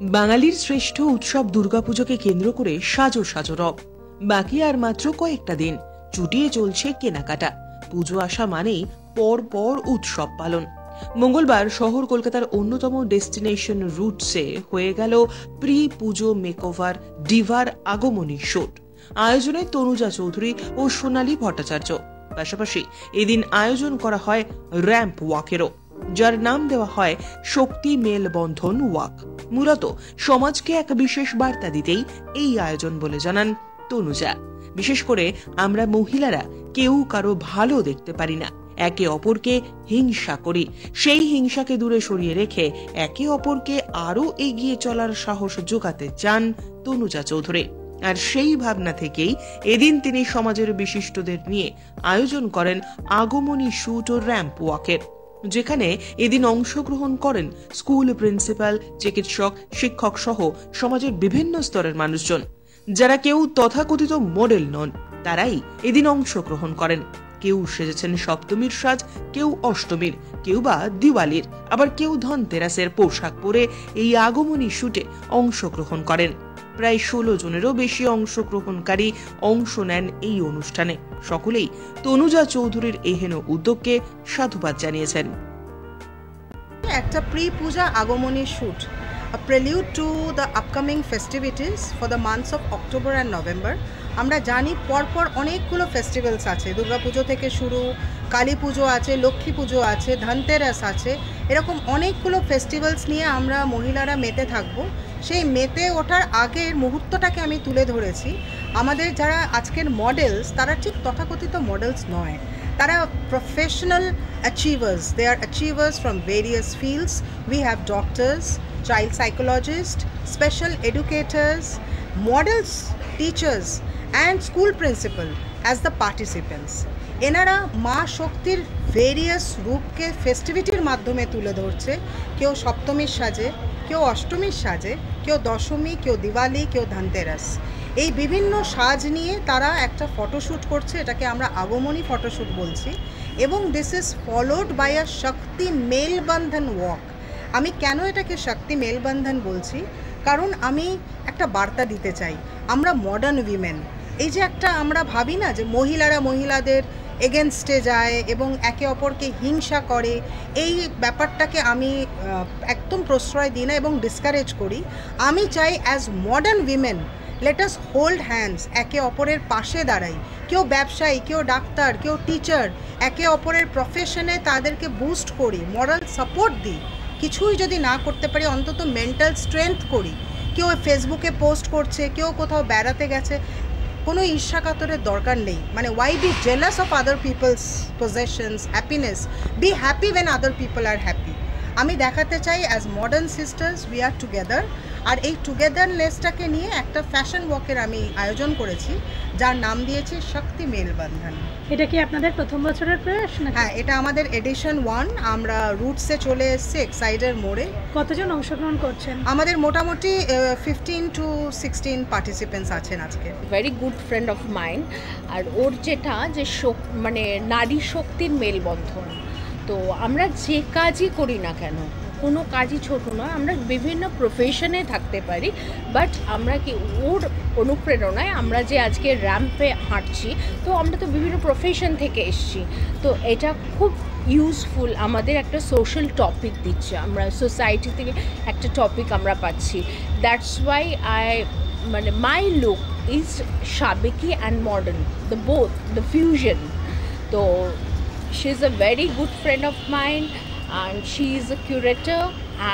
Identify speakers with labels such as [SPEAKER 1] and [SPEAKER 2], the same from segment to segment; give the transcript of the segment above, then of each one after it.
[SPEAKER 1] বাঙালির শ্রেষ্ঠ উৎসব দুর্গাপুজোকে কেন্দ্র করে সাজো সাজো রব। বাকি আর মাত্র কয়েকটা দিন, চুটিয়ে চলছে কেনাকাটা। পুজো আসা মানেই পর পর উৎসব পালন। মঙ্গলবার শহর কলকাতার অন্যতম ডেস্টিনেশন রুটসে হয়ে গেল প্রি পুজো মেকওভার ডিভার আগমনী শুট। আয়োজনে তনুজা চৌধুরী ও সোনালী ভট্টাচার্য। পাশাপাশি এদিন আয়োজন করা হয় র্যাম্প ওয়াকেরও, যার নাম দেওয়া হয় শক্তি মেলবন্ধন ওয়াক। মূলত সমাজকে এক বিশেষ বার্তা দিতেই এই আয়োজন বলে জানান তনুজা। বিশেষ করে আমরা মহিলারা কেউ কারো ভালো দেখতে পারি না, একে অপরকে হিংসা করি। সেই হিংসাকে দূরে সরিয়ে রেখে একে অপরকে আরো এগিয়ে চলার সাহস জোগাতে চান তনুজা চৌধুরী। আর সেই ভাবনা থেকেই এদিন তিনি সমাজের বিশিষ্টদের নিয়ে আয়োজন করেন আগমনী শুট ও র্যাম্প ওয়াকের, যেখানে এদিন অংশগ্রহণ করেন স্কুল প্রিন্সিপাল, চিকিৎসক, শিক্ষক সহ সমাজের বিভিন্ন স্তরের মানুষজন। যারা কেউ তথাকথিত মডেল নন, তারাই এদিন অংশগ্রহণ করেন। কেউ সেজেছেন সপ্তমীর সাজ, কেউ অষ্টমীর, কেউ বা দিওয়ালির, আবার কেউ ধনতেরাসের পোশাক পরে এই আগমনী শুটে অংশগ্রহণ করেন। প্রায় 16 জনেরও বেশি অংশগ্রহণকারী অংশ নেন এই অনুষ্ঠানে। সকলেই তনুজা চৌধুরীর এহেন উদ্যোগকে সাধুবাদ জানিয়েছেন।
[SPEAKER 2] একটা pre Puja Agamani shoot, a prelude to the upcoming festivities for the months of October and November. আমরা জানি পরপর অনেকগুলো ফেস্টিভ্যালস আছে, দুর্গাপুজো থেকে শুরু, কালী পুজো আছে, লক্ষ্মী পুজো আছে, ধনতেরাস আছে, এরকম অনেকগুলো ফেস্টিভ্যালস নিয়ে আমরা মহিলারা মেতে থাকবো। সেই মেতে ওঠার আগের মুহূর্তটাকে আমি তুলে ধরেছি। আমাদের যারা আজকের মডেলস, তারা ঠিক তথাকথিত মডেলস নয়, তারা professional achievers. They are achievers from various fields. We have doctors, child psychologists, special educators, models, teachers and school principal as the participants. এনারা মা শক্তির ভেরিয়াস রূপকে ফেস্টিভিটির মাধ্যমে তুলে ধরছে। কেউ সপ্তমীর সাজে, কেউ অষ্টমীর সাজে, কেউ দশমী, কেউ দিওয়ালি, কেউ ধনতেরাস। এই বিভিন্ন সাজ নিয়ে তারা একটা ফটোশ্যুট করছে, এটাকে আমরা আগমনী ফটোশ্যুট বলছি। এবং দিস ইজ ফলোড বাই আ শক্তি মেলবন্ধন ওয়াক। আমি কেন এটাকে শক্তি মেলবন্ধন বলছি? কারণ আমি একটা বার্তা দিতে চাই। আমরা মডার্ন উইমেন, এই যে একটা আমরা ভাবি না যে মহিলারা মহিলাদের এগেনস্টে যায় এবং একে অপরকে হিংসা করে, এই ব্যাপারটাকে আমি একদম প্রশ্রয় দিই না এবং ডিসকারেজ করি। আমি চাই as modern women let us hold hands, একে অপরের পাশে দাঁড়াই। কেউ ব্যবসায়ী, কেউ ডাক্তার, কেউ টিচার, একে অপরের প্রফেশনে তাদেরকে বুস্ট করি, মরাল সাপোর্ট দিই। কিছুই যদি না করতে পারি, অন্তত মেন্টাল স্ট্রেংথ করি। কেউ ফেসবুকে পোস্ট করছে, কেউ কোথাও বেড়াতে গেছে, কোনো ঈর্ষা কাতরের দরকার নেই। মানে why be jealous of other people's possessions, happiness, be happy when other people are happy. আমি দেখাতে চাই as modern sisters we are together. আর এই টুগেদারনেসটাকে নিয়ে একটা ফ্যাশন ওয়াকের আমি আয়োজন করেছি, যার নাম দিয়েছি শক্তি মেলবন্ধন।
[SPEAKER 3] এটা কি আপনাদের প্রথম বছরের প্রয়াস?
[SPEAKER 2] হ্যাঁ, এটা আমাদের এডিশন 1। আমরা রুটসে চলে এসেছি এক্সাইডের মোড়ে।
[SPEAKER 3] কতজন অংশগ্রহণ করছেন?
[SPEAKER 2] আমাদের মোটামুটি 15 to 16 পার্টিসিপেন্টস আছেন আজকে।
[SPEAKER 4] Very good friend of mind. আর ওর যেটা যে মানে নারী শক্তির মেলবন্ধন। তো আমরা যে কাজই করি না কেন, কোনো কাজই ছোট নয়, আমরা বিভিন্ন প্রফেশনে থাকতে পারি, বাট আমরা কি ওর অনুপ্রেরণায় আমরা যে আজকে র্যাম্পে হাঁটছি, তো আমরা তো বিভিন্ন প্রফেশন থেকে এসছি। তো এটা খুব ইউজফুল, আমাদের একটা সোশ্যাল টপিক দিচ্ছে, আমরা সোসাইটি থেকে একটা টপিক আমরা পাচ্ছি। দ্যাটস ওয়াই মানে মাই লুক ইজ সাবেকি and modern, the both, the fusion. তো she is a very good friend of mine and she is a curator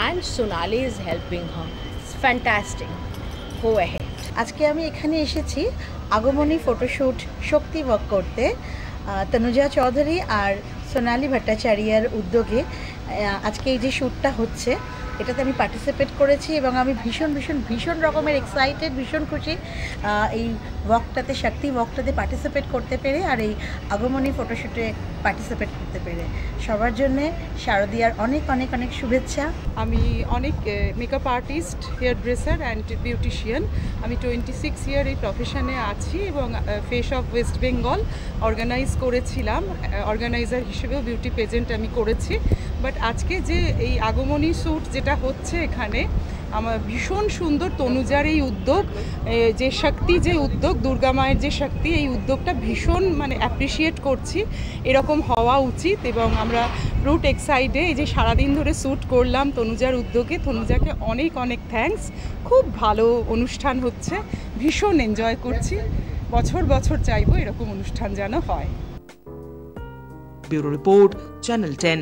[SPEAKER 4] and Sonali is helping her. It's fantastic. Go ahead.
[SPEAKER 5] আজকে আমি এখানে এসেছি আগমনী photoshoot শক্তি walk করতে। তনুজা চৌধুরী আর সোনালী ভট্টাচার্যের উদ্যোগে আজকে এই যে শ্যুটটা হচ্ছে, এটাতে আমি পার্টিসিপেট করেছি এবং আমি ভীষণ রকমের এক্সাইটেড, ভীষণ খুশি এই ওয়াকটাতে, শক্তি ওয়াকটাতে পার্টিসিপেট করতে পেরে আর এই আগমনী ফটোশ্যুটে পার্টিসিপেট করতে পেরে। সবার জন্যে শারদিয়ার অনেক শুভেচ্ছা।
[SPEAKER 6] আমি অনেক makeup artist, hair dresser and beautician. আমি 26 ইয়ার এই প্রফেশনে আছি এবং face of West Bengal organise করেছিলাম। অর্গানাইজার হিসেবেও বিউটি পেজেন্ট আমি করেছি। বাট আজকে যে এই আগমনী শ্যুট যেটা হচ্ছে এখানে, আমার ভীষণ সুন্দর তনুজার এই উদ্যোগ, যে শক্তি, যে উদ্যোগ দুর্গা মায়ের যে শক্তি, এই উদ্যোগটা ভীষণ মানে অ্যাপ্রিসিয়েট করছি। এরকম হওয়া উচিত এবং আমরা রুট এক্সাইডে এই যে সারাদিন ধরে শ্যুট করলাম তনুজার উদ্যোগে, তনুজাকে অনেক অনেক থ্যাঙ্কস। খুব ভালো অনুষ্ঠান হচ্ছে, ভীষণ এনজয় করছি। বছর বছর চাইবো এরকম অনুষ্ঠান যেন হয়।
[SPEAKER 1] Bureau report, channel 10।